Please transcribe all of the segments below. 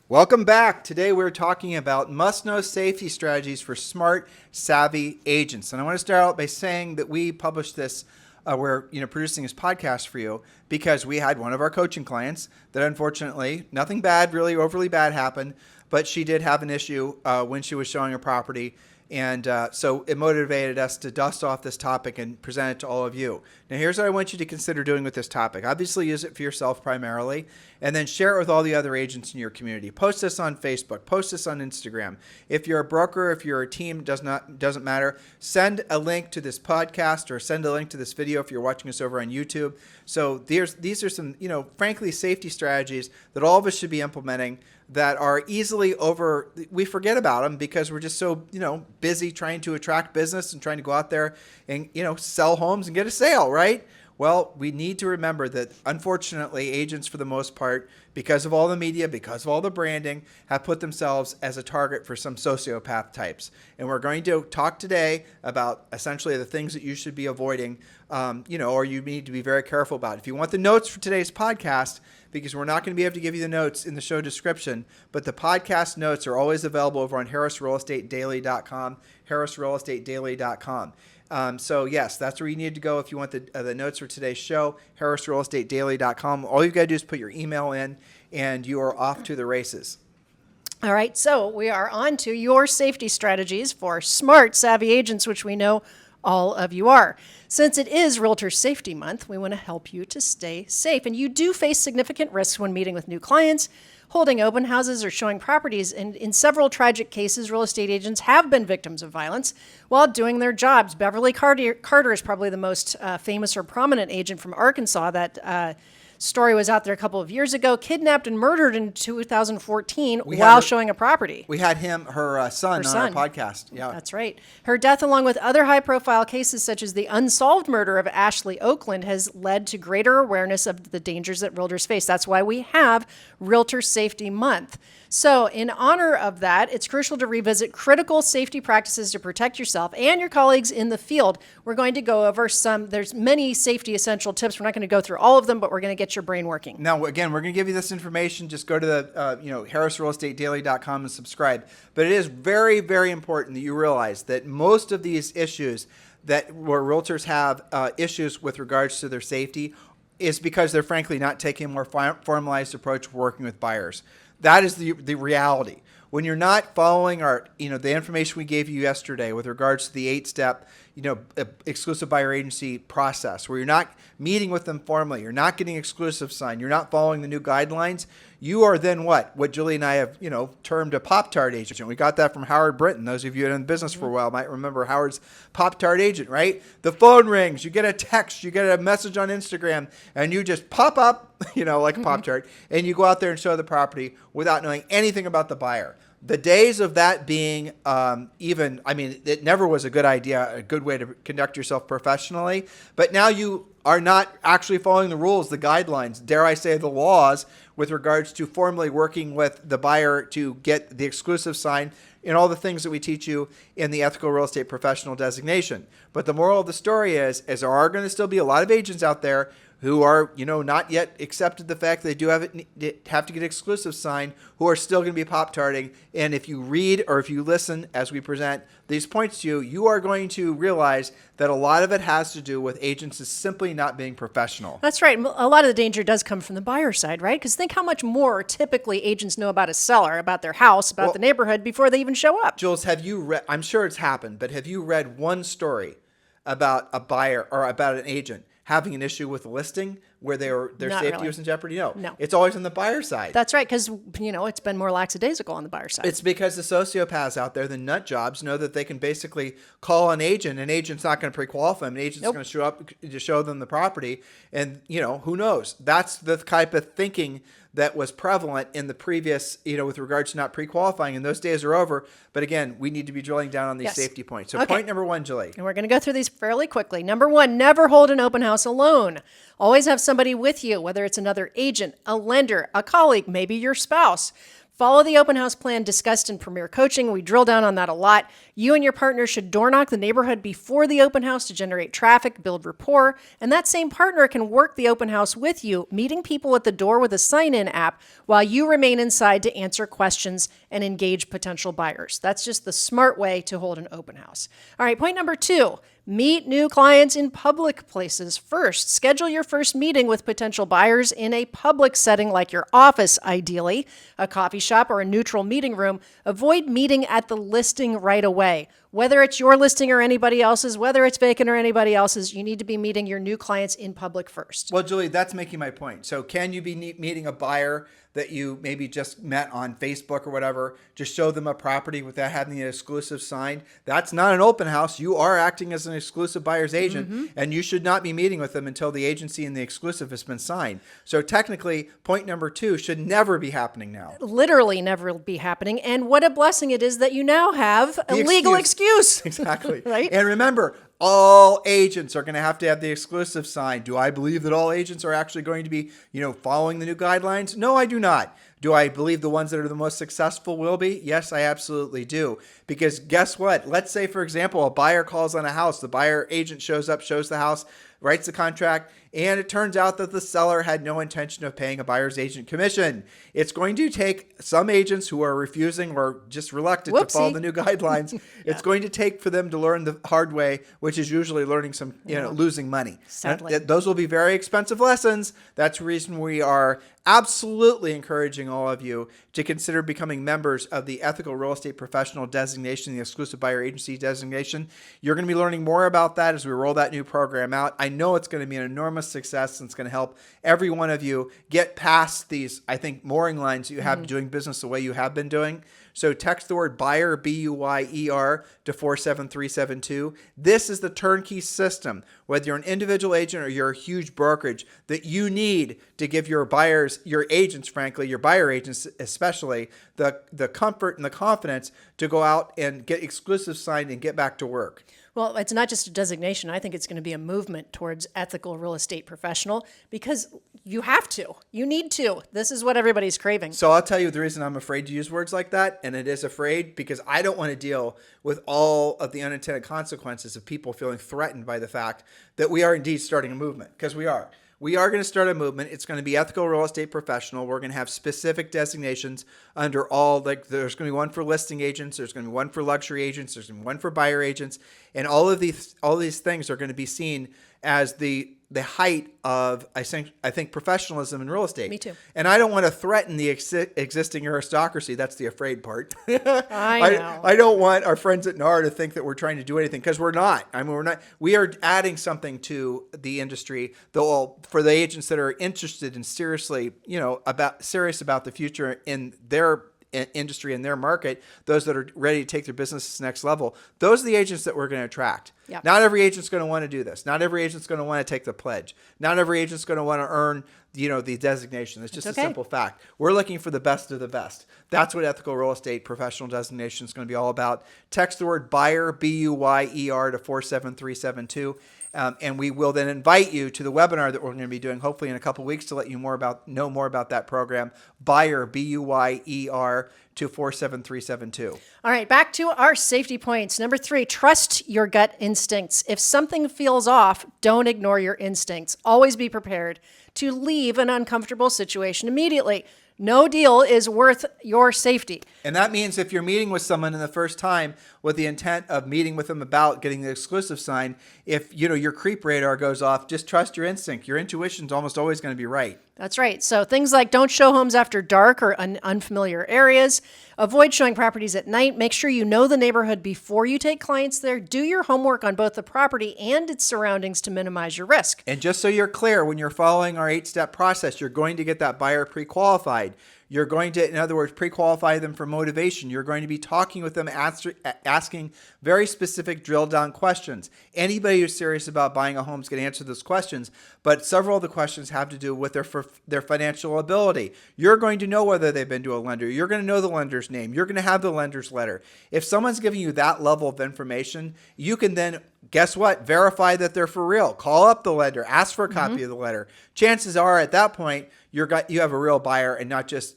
Welcome back. Today we're talking about must-know safety strategies for smart, savvy agents. And I want to start out by saying that we published this, we're producing this podcast for you because we had one of our coaching clients that unfortunately, nothing bad, really overly bad happened, but she did have an issue when she was showing a property. And so it motivated us to dust off this topic and present it to all of you. Now, here's what I want you to consider doing with this topic. Obviously, use it for yourself primarily, and then share it with all the other agents in your community. Post this on Facebook. Post this on Instagram. If you're a broker, if you're a team, doesn't matter. Send a link to this podcast or send a link to this video if you're watching us over on YouTube. So these are some, frankly, safety strategies that all of us should be implementing that are easily we forget about them because we're just so, busy trying to attract business and trying to go out there and, sell homes and get a sale, right? Well, we need to remember that unfortunately agents for the most part, because of all the media, because of all the branding, have put themselves as a target for some sociopath types. And we're going to talk today about essentially the things that you should be avoiding, or you need to be very careful about. If you want the notes for today's podcast, because we're not going to be able to give you the notes in the show description, but the podcast notes are always available over on harrisrealestatedaily.com, harrisrealestatedaily.com. So yes, that's where you need to go if you want the notes for today's show, harrisrealestatedaily.com. All you've got to do is put your email in and you are off to the races. All right, so we are on to your safety strategies for smart, savvy agents, which we know all of you are. Since it is Realtor Safety Month, we want to help you to stay safe. And you do face significant risks when meeting with new clients, holding open houses, or showing properties. And in several tragic cases, real estate agents have been victims of violence while doing their jobs. Beverly Carter is probably the most famous or prominent agent from Arkansas. That story was out there a couple of years ago, kidnapped and murdered in 2014 while showing a property. We had her son on our podcast. Yeah, that's right. Her death, along with other high-profile cases such as the unsolved murder of Ashley Okland, has led to greater awareness of the dangers that realtors face. That's why we have Realtor Safety Month. So in honor of that, it's crucial to revisit critical safety practices to protect yourself and your colleagues in the field. We're going to go over there's many safety essential tips. We're not going to go through all of them, but we're going to get your brain working. Now, again, we're going to give you this information. Just go to the harrisrealestatedaily.com and subscribe. But it is very, very important that you realize that most of these issues where realtors have issues with regards to their safety is because they're frankly not taking a more formalized approach working with buyers. That is the reality. When you're not following the information we gave you yesterday with regards to the 8-step, exclusive buyer agency process, where you're not meeting with them formally, you're not getting exclusive signed, you're not following the new guidelines, you are then what Julie and I have, termed a Pop-Tart agent. We got that from Howard Brinton. Those of you in business for a while might remember Howard's Pop-Tart agent, right? The phone rings, you get a text, you get a message on Instagram, and you just pop up, like a Pop-Tart, and you go out there and show the property without knowing anything about the buyer. The days of that being it never was a good idea, a good way to conduct yourself professionally, but now you are not actually following the rules, the guidelines, dare I say the laws, with regards to formally working with the buyer to get the exclusive sign and all the things that we teach you in the ethical real estate professional designation. But the moral of the story is there are going to still be a lot of agents out there who are, not yet accepted the fact that they do have to get exclusive sign, who are still going to be Pop-Tarting. And if you read or if you listen as we present these points to you, you are going to realize that a lot of it has to do with agents is simply not being professional. That's right. A lot of the danger does come from the buyer side, right? Because think how much more typically agents know about a seller, about their house, about the neighborhood before they even show up. Jules, have you read, I'm sure it's happened, but have you read one story about a buyer or about an agent having an issue with a listing where their safety was in jeopardy? No. It's always on the buyer side. That's right, because it's been more lackadaisical on the buyer side. It's because the sociopaths out there, the nut jobs, know that they can basically call an agent. An agent's not going to pre-qualify them. An agent's going to show up to show them the property, and who knows? That's the type of thinking that was prevalent in the previous, with regards to not pre-qualifying, and those days are over. But again, we need to be drilling down on these safety points. So point number 1, Julie. And we're going to go through these fairly quickly. Number 1, never hold an open house alone. Always have somebody with you, whether it's another agent, a lender, a colleague, maybe your spouse. Follow the open house plan discussed in Premier Coaching. We drill down on that a lot. You and your partner should door knock the neighborhood before the open house to generate traffic, build rapport, and that same partner can work the open house with you, meeting people at the door with a sign-in app while you remain inside to answer questions and engage potential buyers. That's just the smart way to hold an open house. All right, point number 2. Meet new clients in public places first. Schedule your first meeting with potential buyers in a public setting like your office, ideally, a coffee shop, or a neutral meeting room. Avoid meeting at the listing right away. Whether it's your listing or anybody else's, whether it's vacant or anybody else's, you need to be meeting your new clients in public first. Well, Julie, that's making my point. So can you be meeting a buyer that you maybe just met on Facebook or whatever, just show them a property without having an exclusive signed? That's not an open house. You are acting as an exclusive buyer's agent, and you should not be meeting with them until the agency and the exclusive has been signed. So technically, point number 2 should never be happening now. Literally never be happening. And what a blessing it is that you now have a legal excuse. Exactly. Right? And remember, all agents are going to have the exclusive signed. Do I believe that all agents are actually going to be, following the new guidelines? No, I do not. Do I believe the ones that are the most successful will be? Yes, I absolutely do. Because guess what? Let's say, for example, a buyer calls on a house. The buyer agent shows up, shows the house, writes the contract, and it turns out that the seller had no intention of paying a buyer's agent commission. It's going to take some agents who are refusing or just reluctant to follow the new guidelines. It's going to take for them to learn the hard way, which is usually learning some, losing money. Sadly. Those will be very expensive lessons. That's the reason we are absolutely encouraging all of you to consider becoming members of the Ethical Real Estate Professional designation, the Exclusive Buyer Agency designation. You're going to be learning more about that as we roll that new program out. I know it's going to be an enormous success, and it's going to help every one of you get past these, I think, mooring lines that you have doing business the way you have been doing. So text the word buyer, B-U-Y-E-R, to 47372. This is the turnkey system, whether you're an individual agent or you're a huge brokerage, that you need to give your buyers, your agents, frankly, your buyer agents especially, the comfort and the confidence to go out and get exclusive signed and get back to work. Well, it's not just a designation. I think it's going to be a movement towards ethical real estate professional because you have to. You need to. This is what everybody's craving. So I'll tell you the reason I'm afraid to use words like that, and it is afraid because I don't want to deal with all of the unintended consequences of people feeling threatened by the fact that we are indeed starting a movement, because we are. We are going to start a movement. It's going to be ethical real estate professional. We're going to have specific designations under all, like there's going to be one for listing agents. There's going to be one for luxury agents. There's going to be one for buyer agents. And all these things are going to be seen as the height of, I think professionalism in real estate. Me too. And I don't want to threaten the existing aristocracy. That's the afraid part. I know. I don't want our friends at NAR to think that we're trying to do anything, because we're not. I mean, we're not. We are adding something to the industry, though, for the agents that are interested and serious about the future in their industry and their market, those that are ready to take their business to the next level. Those are the agents that we're going to attract. Yep. Not every agent's going to want to do this. Not every agent's going to want to take the pledge. Not every agent's going to want to earn, the designation. It's just a simple fact. We're looking for the best of the best. That's what ethical real estate professional designation is going to be all about. Text the word buyer, B-U-Y-E-R, to 47372. And we will then invite you to the webinar that we're going to be doing hopefully in a couple of weeks to let you know more about that program. Buyer, B-U-Y-E-R, to 47372. All right, back to our safety points. Number 3, trust your gut instincts. If something feels off, don't ignore your instincts. Always be prepared to leave an uncomfortable situation immediately. No deal is worth your safety. And that means if you're meeting with someone in the first time with the intent of meeting with them about getting the exclusive sign, if your creep radar goes off, just trust your instinct. Your intuition's almost always going to be right. That's right. So things like don't show homes after dark or unfamiliar areas. Avoid showing properties at night. Make sure you know the neighborhood before you take clients there. Do your homework on both the property and its surroundings to minimize your risk. And just so you're clear, when you're following our 8-step process, you're going to get that buyer pre-qualified. You're going to, in other words, pre-qualify them for motivation. You're going to be talking with them, asking very specific drill-down questions. Anybody who's serious about buying a home is going to answer those questions, but several of the questions have to do with their financial ability. You're going to know whether they've been to a lender. You're going to know the lender's name. You're going to have the lender's letter. If someone's giving you that level of information, you can then, guess what? Verify that they're for real. Call up the lender. Ask for a copy of the letter. Chances are at that point, you have a real buyer and not just,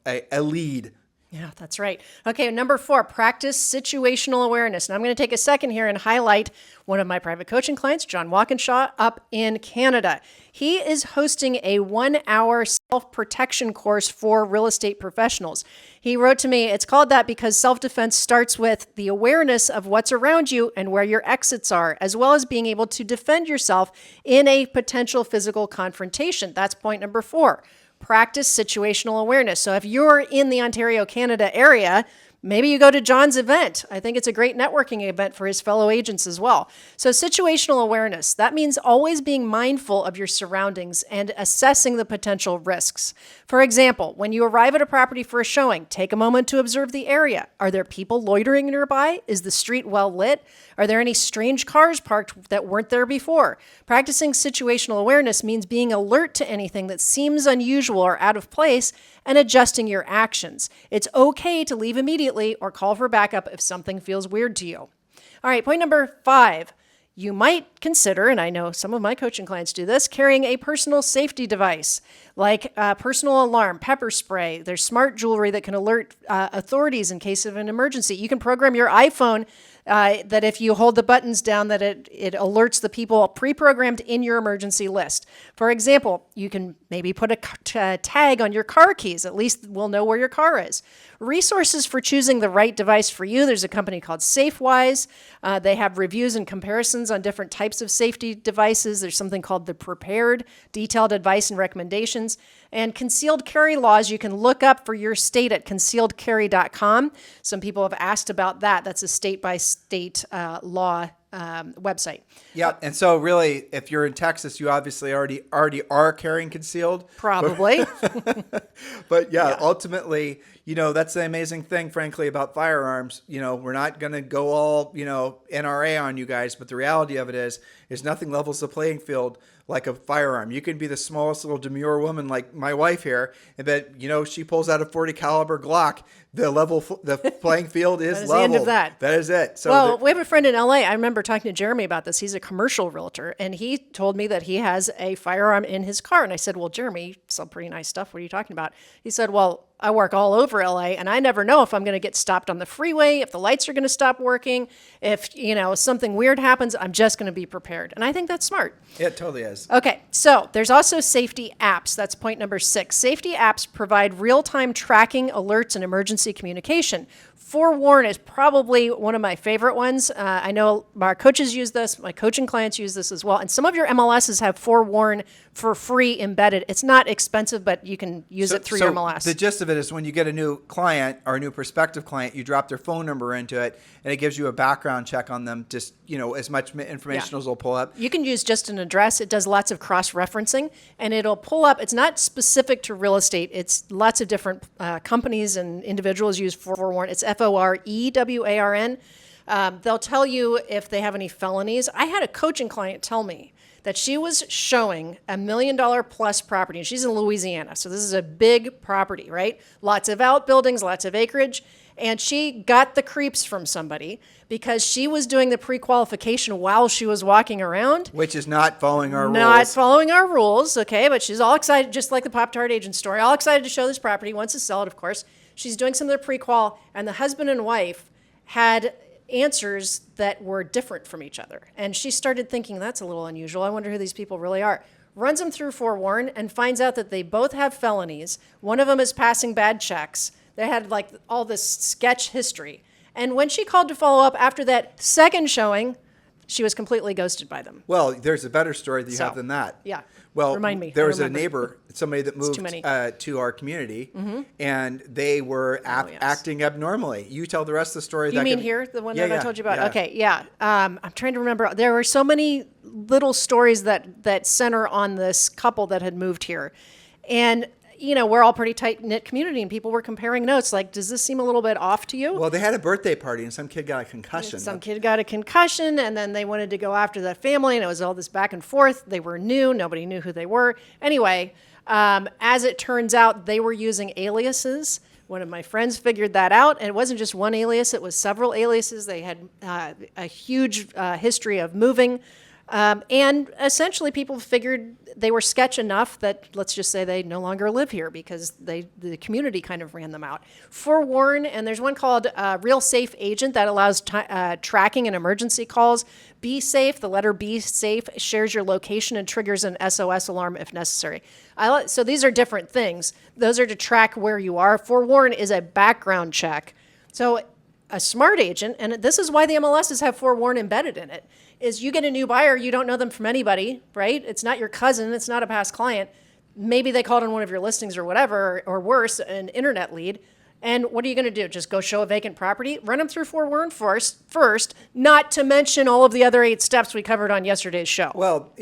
a lead Yeah, that's right. Okay, number 4, practice situational awareness. Now, I'm going to take a second here and highlight one of my private coaching clients, John Walkinshaw, up in Canada. He is hosting a 1-hour self-protection course for real estate professionals. He wrote to me, it's called that because self-defense starts with the awareness of what's around you and where your exits are, as well as being able to defend yourself in a potential physical confrontation. That's point number 4. Practice situational awareness. So if you're in the Ontario, Canada area, maybe you go to John's event. I think it's a great networking event for his fellow agents as well. So situational awareness, that means always being mindful of your surroundings and assessing the potential risks. For example, when you arrive at a property for a showing, take a moment to observe the area. Are there people loitering nearby? Is the street well lit? Are there any strange cars parked that weren't there before? Practicing situational awareness means being alert to anything that seems unusual or out of place and adjusting your actions. It's okay to leave immediately or call for backup if something feels weird to you. All right, point number 5. You might consider, and I know some of my coaching clients do this, carrying a personal safety device like a personal alarm, pepper spray. There's smart jewelry that can alert authorities in case of an emergency. You can program your iPhone that if you hold the buttons down, that it alerts the people pre-programmed in your emergency list. For example, you can maybe put a tag on your car keys. At least we'll know where your car is. Resources for choosing the right device for you. There's a company called SafeWise. They have reviews and comparisons on different types of safety devices. There's something called the Prepared, detailed advice and recommendations. And concealed carry laws, you can look up for your state at concealedcarry.com. Some people have asked about that. That's a state-by-state law website. Yep. And so really, if you're in Texas, you obviously already are carrying concealed. Probably. But yeah, ultimately, that's the amazing thing, frankly, about firearms. We're not going to go all, NRA on you guys, but the reality of it is nothing levels the playing field like a firearm. You can be the smallest little demure woman like my wife here, and but she pulls out a 40 caliber Glock. The playing field is level. The end of that. That is it. So we have a friend in LA. I remember talking to Jeremy about this. He's a commercial realtor, and he told me that he has a firearm in his car. And I said, "Well, Jeremy, you sell pretty nice stuff. What are you talking about?" He said, "Well, I work all over LA, and I never know if I'm going to get stopped on the freeway, if the lights are going to stop working, if something weird happens. I'm just going to be prepared." And I think that's smart. It totally is. Okay, so there's also safety apps. That's point number 6. Safety apps provide real-time tracking, alerts, and emergency communication. Forewarn is probably one of my favorite ones. I know our coaches use this, my coaching clients use this as well, and some of your MLSs have Forewarn for free embedded. It's not expensive, but you can use it through your MLS. The gist of it is when you get a new client or a new prospective client, you drop their phone number into it, and it gives you a background check on them, just as much information as will pull up. You can use just an address. It does lots of cross-referencing, and it'll pull up. It's not specific to real estate. It's lots of different companies and individuals use Forewarn. It's Forewarn. They'll tell you if they have any felonies. I had a coaching client tell me that she was showing $1 million plus property, and she's in Louisiana, so this is a big property, right? Lots of outbuildings, lots of acreage, and she got the creeps from somebody because she was doing the pre-qualification while she was walking around. Which is not following our rules. Not following our rules, okay, but she's all excited, just like the Pop-Tart agent story, all excited to show this property, wants to sell it, of course. She's doing some of their pre-qual, and the husband and wife had answers that were different from each other. And she started thinking, that's a little unusual. I wonder who these people really are. Runs them through Forewarn and finds out that they both have felonies. One of them is passing bad checks. They had all this sketch history. And when she called to follow up after that second showing, she was completely ghosted by them. Well, there's a better story that you have than that. Yeah. Well, remind me. There was a neighbor, somebody that moved to our community, and they were acting abnormally. You tell the rest of the story. You mean here, the one that I told you about? Yeah. Okay, yeah. I'm trying to remember. There were so many little stories that center on this couple that had moved here. And we're all pretty tight-knit community, and people were comparing notes. Like, does this seem a little bit off to you? Well, they had a birthday party, and some kid got a concussion. Some kid got a concussion, and then they wanted to go after that family, and it was all this back and forth. They were new. Nobody knew who they were. Anyway, as it turns out, they were using aliases. One of my friends figured that out, and it wasn't just one alias. It was several aliases. They had a huge history of moving. And essentially, people figured they were sketch enough that, let's just say, they no longer live here because the community kind of ran them out. Forewarn, and there's one called Real Safe Agent that allows tracking and emergency calls. Be Safe, the letter B, Safe, shares your location and triggers an SOS alarm if necessary. So these are different things. Those are to track where you are. Forewarn is a background check. So a smart agent, and this is why the MLSs have Forewarn embedded in it, is you get a new buyer, you don't know them from anybody, right? It's not your cousin, it's not a past client. Maybe they called on one of your listings or whatever, or worse, an internet lead. And what are you going to do? Just go show a vacant property? Run them through Forewarn first, not to mention all of the other 8 steps we covered on yesterday's show. Well,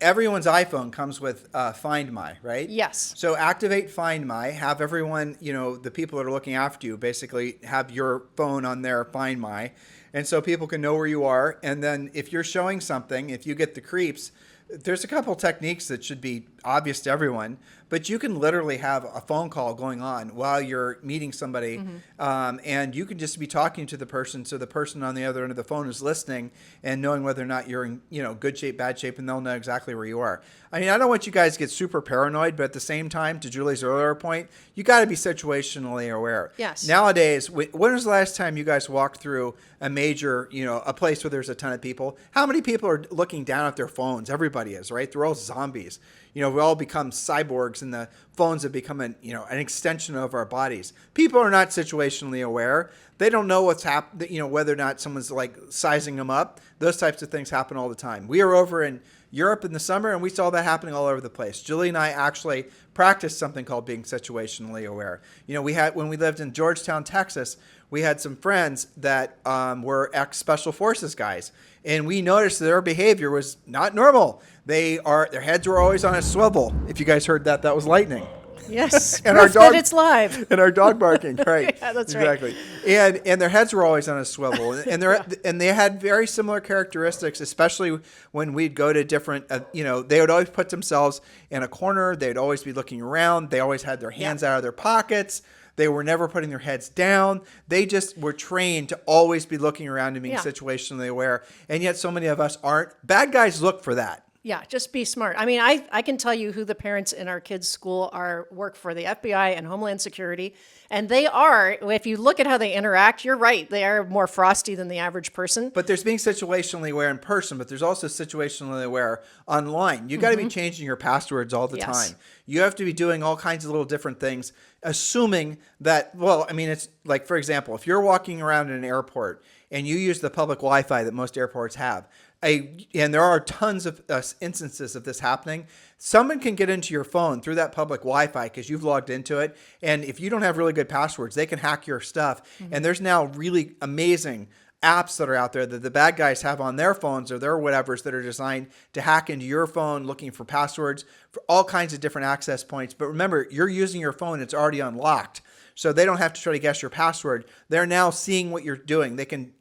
everyone's iPhone comes with Find My, right? Yes. So activate Find My, have everyone, the people that are looking after you basically have your phone on their Find My. And so people can know where you are. And then if you're showing something, if you get the creeps, there's a couple techniques that should be obvious to everyone, but you can literally have a phone call going on while you're meeting somebody, and you can just be talking to the person, so the person on the other end of the phone is listening and knowing whether or not you're in good shape, bad shape, and they'll know exactly where you are. I mean, I don't want you guys to get super paranoid, but at the same time, to Julie's earlier point, you got to be situationally aware. Yes. Nowadays, when was the last time you guys walked through a major, a place where there's a ton of people? How many people are looking down at their phones? Everybody is, right? They're all zombies. We all become cyborgs, and the phones have become an extension of our bodies. People are not situationally aware. They don't know what's happening, whether or not someone's like sizing them up. Those types of things happen all the time. We are over in Europe in the summer, and we saw that happening all over the place. Julie and I actually practiced something called being situationally aware. When we lived in Georgetown, Texas, we had some friends that were ex-Special Forces guys, and we noticed their behavior was not normal. Their heads were always on a swivel. If you guys heard that was lightning. Yes, and proof that it's live. And our dog barking, right? Yeah, that's exactly. Right. And their heads were always on a swivel, and they had very similar characteristics, especially when we'd go to different. They would always put themselves in a corner. They'd always be looking around. They always had their hands out of their pockets. They were never putting their heads down. They just were trained to always be looking around and being situationally aware. And yet so many of us aren't. Bad guys look for that. Yeah, just be smart. I mean, I can tell you who the parents in our kids' school work for the FBI and Homeland Security. And they are, if you look at how they interact, you're right. They are more frosty than the average person. But there's being situationally aware in person, but there's also situationally aware online. You got to be changing your passwords all the time. You have to be doing all kinds of little different things, assuming that, it's like, for example, if you're walking around in an airport and you use the public Wi-Fi that most airports have, and there are tons of instances of this happening, someone can get into your phone through that public Wi-Fi because you've logged into it. And if you don't have really good passwords, they can hack your stuff. And there's now really amazing apps that are out there that the bad guys have on their phones or their whatevers that are designed to hack into your phone, looking for passwords for all kinds of different access points. But remember, you're using your phone. It's already unlocked. So they don't have to try to guess your password. They're now seeing what you're doing. They can,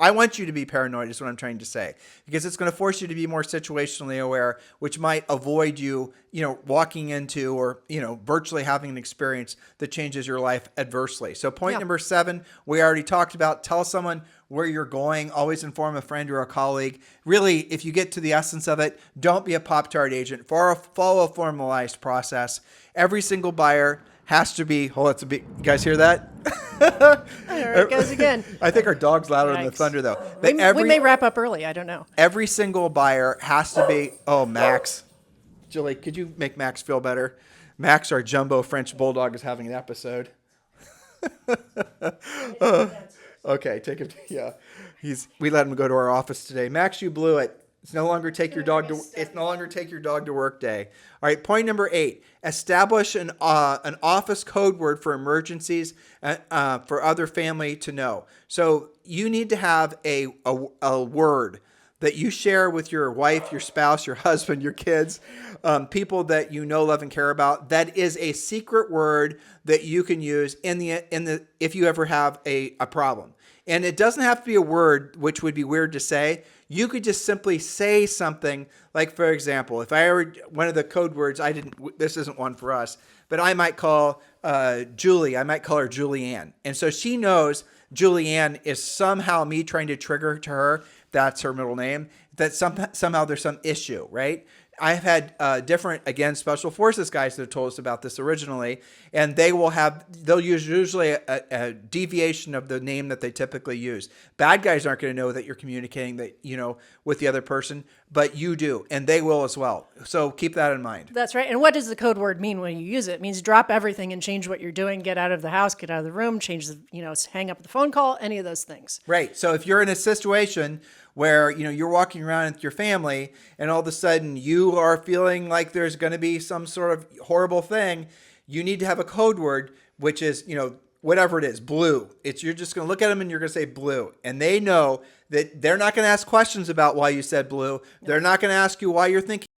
I want you to be paranoid is what I'm trying to say, because it's going to force you to be more situationally aware, which might avoid you, walking into or, virtually having an experience that changes your life adversely. So point number 7, we already talked about, tell someone where you're going, always inform a friend or a colleague. Really, if you get to the essence of it, don't be a Pop-Tart agent. Follow a formalized process. Every single buyer has to be, you guys hear that? There it goes again. I think our dog's louder than the thunder, though. We may wrap up early. I don't know. Every single buyer has to be, Max. Julie, could you make Max feel better? Max, our jumbo French bulldog, is having an episode. Okay, take him. Yeah, we let him go to our office today. Max, you blew it. It's no longer take your dog to work day. All right, point number 8: establish an office code word for emergencies for other family to know. So you need to have a word that you share with your wife, your spouse, your husband, your kids, people that you know, love, and care about. That is a secret word that you can use if you ever have a problem. And it doesn't have to be a word which would be weird to say. You could just simply say something like, for example, if I ever, one of the code words, this isn't one for us, but I might call Julie, I might call her Julianne. And so she knows Julianne is somehow me trying to trigger to her. that's her middle name, that somehow there's some issue, right? I've had different, again, special forces guys that have told us about this originally, and they'll use usually a deviation of the name that they typically use. Bad guys aren't going to know that you're communicating with the other person, but you do, and they will as well. So keep that in mind. That's right. And what does the code word mean when you use it? It means drop everything and change what you're doing, get out of the house, get out of the room, hang up the phone call, any of those things. Right. So if you're in a situation where you're walking around with your family and all of a sudden you are feeling like there's going to be some sort of horrible thing, you need to have a code word, which is whatever it is, blue. You're just going to look at them and you're going to say blue, and they know that they're not going to ask questions about why you said blue. They're not going to ask you why you're thinking